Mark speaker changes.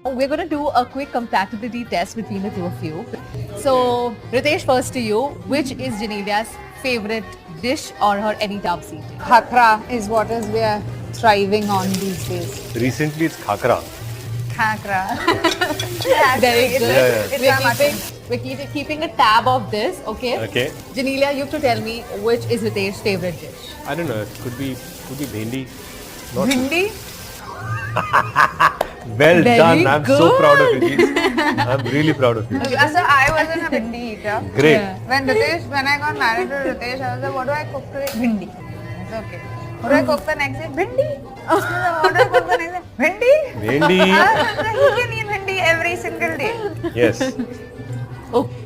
Speaker 1: We're going to do a quick compatibility test between the two of you. So, Ritesh, first to you. Which is Janelia's favorite dish or her any top seat?
Speaker 2: Khakra is what is we are thriving on these days.
Speaker 3: Recently, it's khakra.
Speaker 2: Khakra.
Speaker 1: Very good.
Speaker 3: Yeah.
Speaker 1: We're keeping a tab of this, okay?
Speaker 3: Okay.
Speaker 1: Janelia, you have to tell me which is Ritesh's favorite dish.
Speaker 3: I don't know. It could be bhendi. Not
Speaker 2: Bhindi?
Speaker 3: well
Speaker 1: Very
Speaker 3: done. I'm so
Speaker 1: good.
Speaker 3: proud of you. Jeez. I'm really proud of you.
Speaker 2: So I wasn't a bhindi eater.
Speaker 3: Great.
Speaker 1: Yeah.
Speaker 2: When I got married to Ritesh, I was like, what do I cook today? Bhindi. I said, okay. What do I cook the next day? Bhindi. What do I cook the next day? Bhindi.
Speaker 3: Bhendi.
Speaker 2: He can eat bhindi every single day.
Speaker 3: Yes.
Speaker 1: Okay.